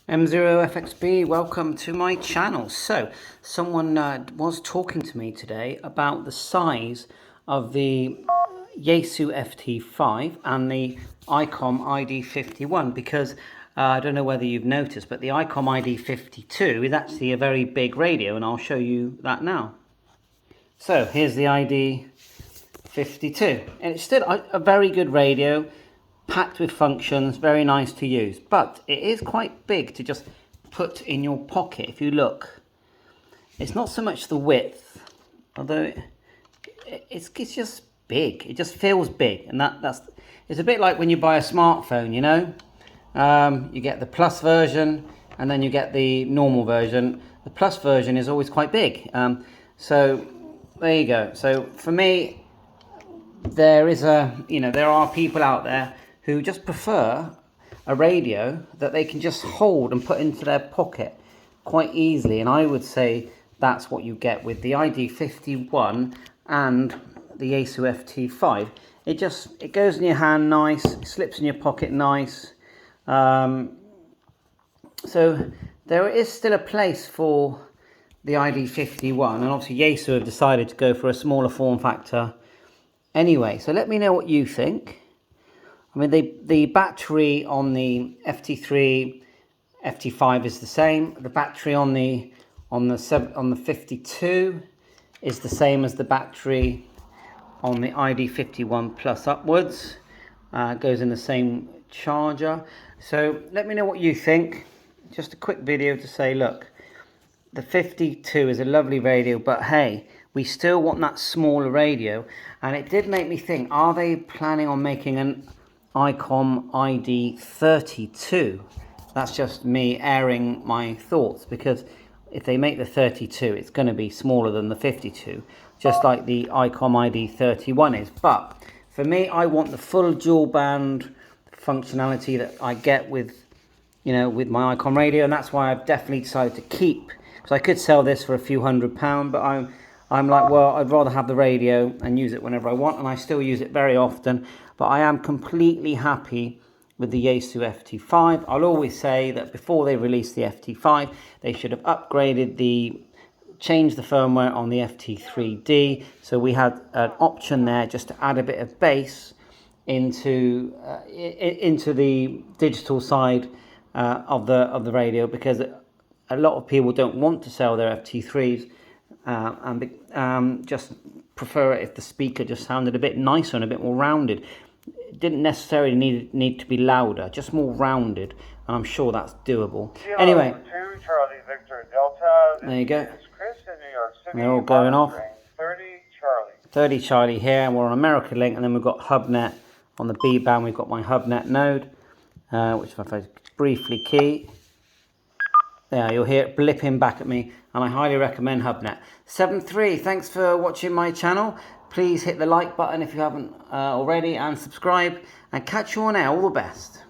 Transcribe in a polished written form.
M0FXB, welcome to my channel. So, someone was talking to me today about the size of the YAESU FT5 and the ICOM ID-51 because I don't know whether you've noticed, but the ICOM ID-52 is actually a very big radio, and I'll show you that now. So, here's the ID-52, and it's still a very good radio, packed with functions, very nice to use, but it is quite big to just put in your pocket. If you look, it's not so much the width, although it's just big. It just feels big, and it's a bit like when you buy a smartphone, you know. You get the plus version and then you get the normal version. The plus version is always quite big, so there you go. So for me, there are people out there who just prefer a radio that they can just hold and put into their pocket quite easily. And I would say that's what you get with the ID-51 and the YAESU FT5. It goes in your hand nice, it slips in your pocket nice. So there is still a place for the ID-51, and obviously YAESU have decided to go for a smaller form factor anyway. So let me know what you think. I mean, the battery on the FT3, FT5 is the same. The battery on the 52 is the same as the battery on the ID-51 plus upwards. Goes in the same charger. So let me know what you think. Just a quick video to say, look, the 52 is a lovely radio, but hey, we still want that smaller radio. And it did make me think, are they planning on making an ICOM ID-32? That's just me airing my thoughts, because if they make the 32, it's going to be smaller than the 52, just like the ICOM ID-31 is. But for me, I want the full dual band functionality that I get with my ICOM radio, and that's why I've definitely decided to keep. Because I could sell this for a few £100, but I'm like, well, I'd rather have the radio and use it whenever I want, and I still use it very often. But I am completely happy with the YAESU FT5. I'll always say that before they release the FT5, they should have changed the firmware on the FT3D. So we had an option there just to add a bit of bass into the digital side of the radio, because a lot of people don't want to sell their FT3s and just prefer it if the speaker just sounded a bit nicer and a bit more rounded. It didn't necessarily need to be louder, just more rounded, and I'm sure that's doable. Anyway, Charlie Victor Delta. There you go. Chris in New York City. They're all going off. 30 Charlie. 30 Charlie here, and we're on America Link, and then we've got HubNet on the B band. We've got my HubNet node, which if I briefly key, there you'll hear it blipping back at me, and I highly recommend HubNet. 7-3, thanks for watching my channel. Please hit the like button if you haven't already, and subscribe, and catch you on air. All the best.